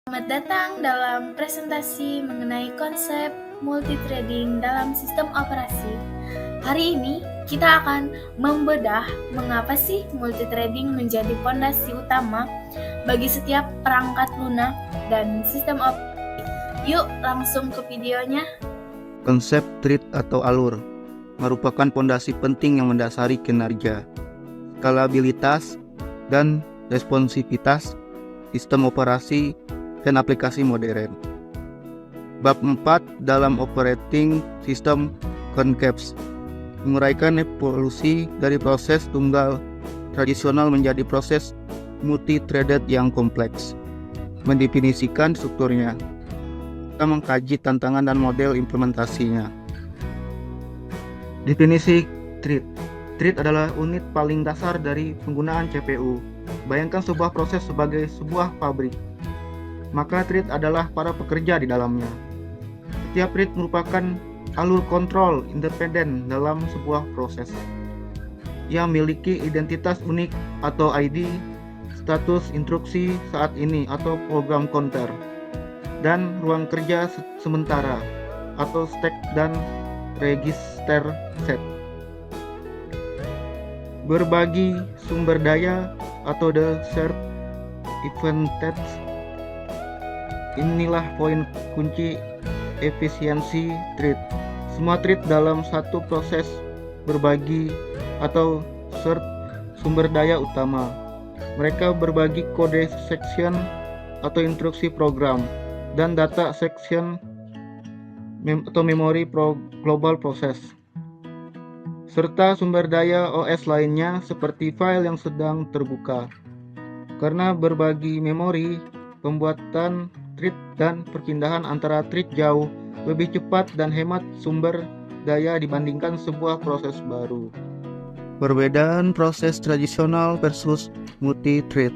Selamat datang dalam presentasi mengenai konsep multithreading dalam sistem operasi. Hari ini kita akan membedah mengapa sih multithreading menjadi fondasi utama bagi setiap perangkat lunak dan sistem operasi. Yuk langsung ke videonya. Konsep thread atau alur merupakan fondasi penting yang mendasari kinerja, skalabilitas, dan responsivitas sistem operasi dan aplikasi modern. Bab 4 dalam operating system concepts menguraikan evolusi dari proses tunggal tradisional menjadi proses multi-threaded yang kompleks, mendefinisikan strukturnya, kita mengkaji tantangan dan model implementasinya. Definisi thread. Thread adalah unit paling dasar dari penggunaan CPU. Bayangkan sebuah proses sebagai sebuah pabrik, maka thread adalah para pekerja di dalamnya. Setiap thread merupakan alur kontrol independen dalam sebuah proses. Ia memiliki identitas unik atau ID, status instruksi saat ini atau program counter, dan ruang kerja sementara atau stack dan register set. Berbagi sumber daya atau the shared advantage. Inilah poin kunci efisiensi thread. Semua thread dalam satu proses berbagi atau shared sumber daya utama. Mereka berbagi kode section atau instruksi program dan data section atau memori global process, serta sumber daya OS lainnya seperti file yang sedang terbuka. Karena berbagi memori, pembuatan thread dan perpindahan antara thread jauh lebih cepat dan hemat sumber daya dibandingkan sebuah proses baru. Perbedaan proses tradisional versus multi-thread.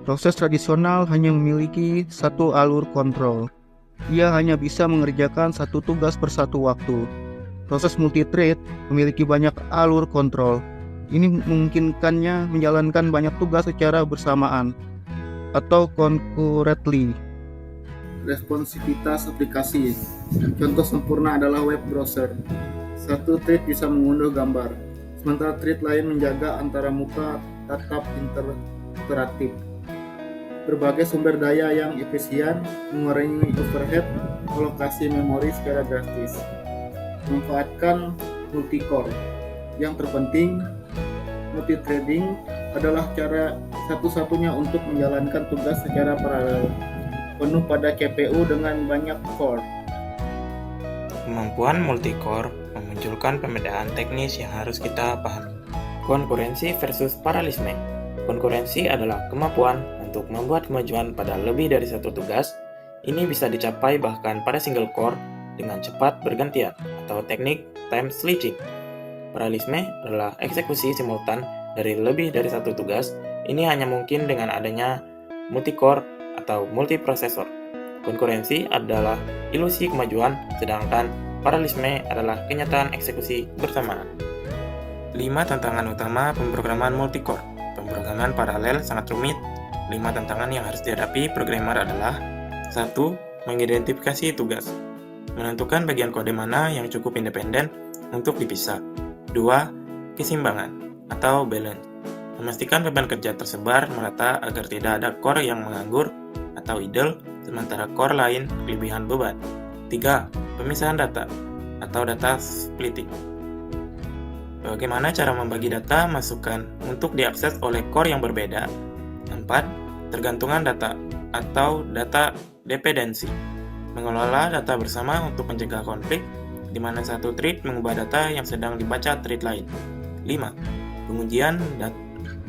Proses tradisional hanya memiliki satu alur kontrol. Ia hanya bisa mengerjakan satu tugas per satu waktu. Proses multi-thread memiliki banyak alur kontrol. Ini memungkinkannya menjalankan banyak tugas secara bersamaan atau concurrently. Responsivitas aplikasi. Contoh sempurna adalah web browser. Satu thread bisa mengunduh gambar, sementara thread lain menjaga antara muka tatap interaktif. Berbagai sumber daya yang efisien, mengurangi overhead, alokasi memori secara drastis. Manfaatkan multi-core. Yang terpenting, multithreading adalah cara satu-satunya untuk menjalankan tugas secara paralel, penuh pada CPU dengan banyak core. Kemampuan multi-core memunculkan pembedaan teknis yang harus kita pahami. Konkurensi versus paralelisme. Konkurensi adalah kemampuan untuk membuat kemajuan pada lebih dari satu tugas. Ini bisa dicapai bahkan pada single core dengan cepat bergantian atau teknik time switching. Paralelisme adalah eksekusi simultan dari lebih dari satu tugas. Ini hanya mungkin dengan adanya multi-core atau multiprosesor. Konkurensi adalah ilusi kemajuan, sedangkan paralelisme adalah kenyataan eksekusi bersamaan. 5 tantangan utama pemrograman multi-core. Pemrograman paralel sangat rumit. 5 tantangan yang harus dihadapi programmer adalah: 1. Mengidentifikasi tugas. Menentukan bagian kode mana yang cukup independen untuk dipisah. 2. Keseimbangan atau balance. Memastikan beban kerja tersebar merata agar tidak ada core yang menganggur atau idle, sementara core lain kelebihan beban. 3. Pemisahan data atau data splitting. Bagaimana cara membagi data masukan untuk diakses oleh core yang berbeda? 4. Tergantungan data atau data dependency. Mengelola data bersama untuk mencegah konflik, di mana satu thread mengubah data yang sedang dibaca thread lain. 5. Pengujian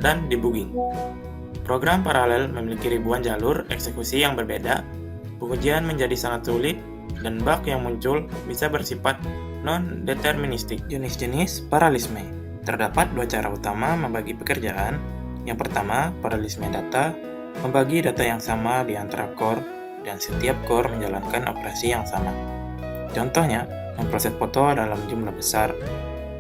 dan debugging. Program paralel memiliki ribuan jalur eksekusi yang berbeda. Pengujian menjadi sangat sulit, dan bug yang muncul bisa bersifat non-deterministik. Jenis-jenis paralelisme. Terdapat 2 cara utama membagi pekerjaan. Yang pertama, paralelisme data, membagi data yang sama di antara core, dan setiap core menjalankan operasi yang sama. Contohnya, memproses foto dalam jumlah besar.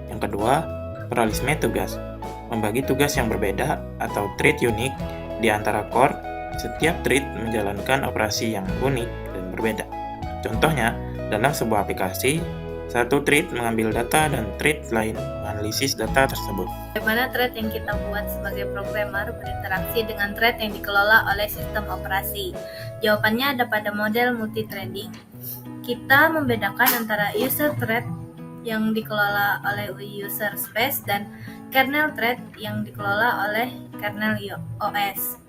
Yang kedua, paralelisme tugas, membagi tugas yang berbeda atau thread unik di antara core Setiap thread menjalankan operasi yang unik dan berbeda. Contohnya, dalam sebuah aplikasi, satu thread mengambil data dan thread lain menganalisis data tersebut. Bagaimana thread yang kita buat sebagai programmer berinteraksi dengan thread yang dikelola oleh sistem operasi? Jawabannya ada pada model multithreading. Kita membedakan antara user thread yang dikelola oleh user space dan kernel thread yang dikelola oleh kernel OS.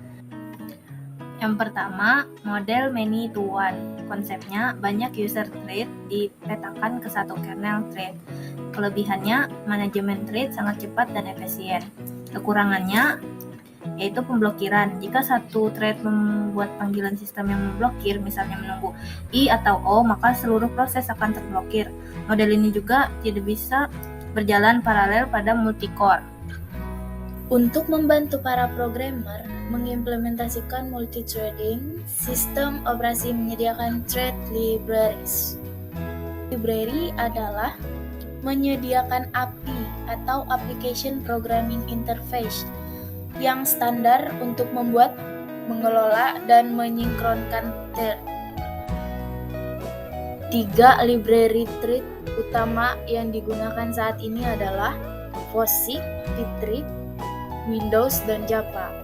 Yang pertama, model many to one. Konsepnya, banyak user thread dipetakan ke satu kernel thread. Kelebihannya, manajemen thread sangat cepat dan efisien. Kekurangannya, yaitu pemblokiran. Jika satu thread membuat panggilan sistem yang memblokir, misalnya menunggu I atau O, maka seluruh proses akan terblokir. Model ini juga tidak bisa berjalan paralel pada multicore. Untuk membantu para programmer mengimplementasikan multithreading, sistem operasi menyediakan thread libraries. Library adalah menyediakan API atau Application Programming Interface yang standar untuk membuat, mengelola, dan menyinkronkan thread. 3 library thread utama yang digunakan saat ini adalah POSIX, Pthread, Windows, dan Java.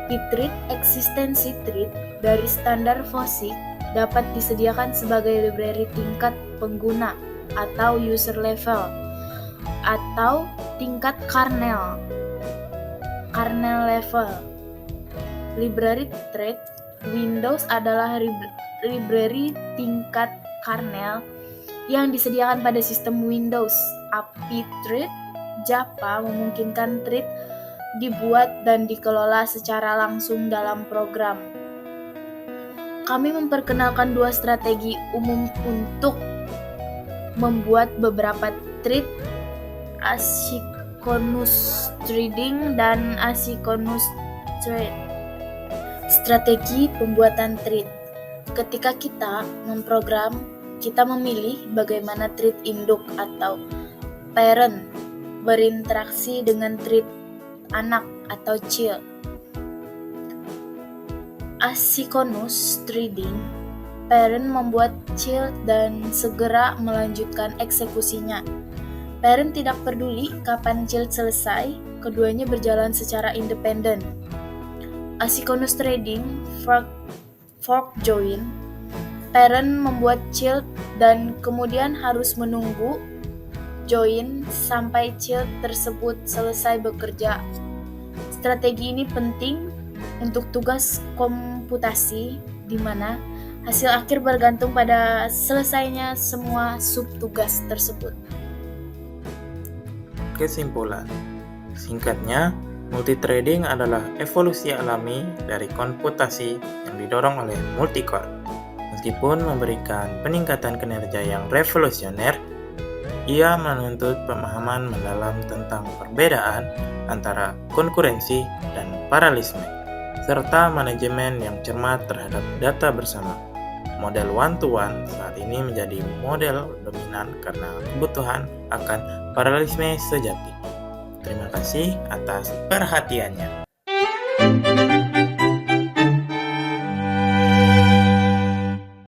Pthread eksistensi thread dari standar POSIX dapat disediakan sebagai library tingkat pengguna atau user level atau tingkat kernel level. Library thread Windows adalah library tingkat kernel yang disediakan pada sistem Windows. API thread Java memungkinkan thread dibuat dan dikelola secara langsung dalam program. Kami memperkenalkan 2 strategi umum untuk membuat beberapa thread, asynchronous threading dan asynchronous thread. Strategi pembuatan thread. Ketika kita memprogram, kita memilih bagaimana thread induk atau parent berinteraksi dengan thread anak atau child. Asynchronous threading, parent membuat child dan segera melanjutkan eksekusinya. Parent tidak peduli kapan child selesai, keduanya berjalan secara independen. Asynchronous threading, fork join, parent membuat child dan kemudian harus menunggu join sampai child tersebut selesai bekerja. Strategi ini penting untuk tugas komputasi di mana hasil akhir bergantung pada selesainya semua subtugas tersebut. Kesimpulan, singkatnya, multithreading adalah evolusi alami dari komputasi yang didorong oleh multicore. Meskipun memberikan peningkatan kinerja yang revolusioner, ia menuntut pemahaman mendalam tentang perbedaan antara konkurensi dan paralelisme, serta manajemen yang cermat terhadap data bersama. Model one-to-one saat ini menjadi model dominan karena kebutuhan akan paralelisme sejati. Terima kasih atas perhatiannya.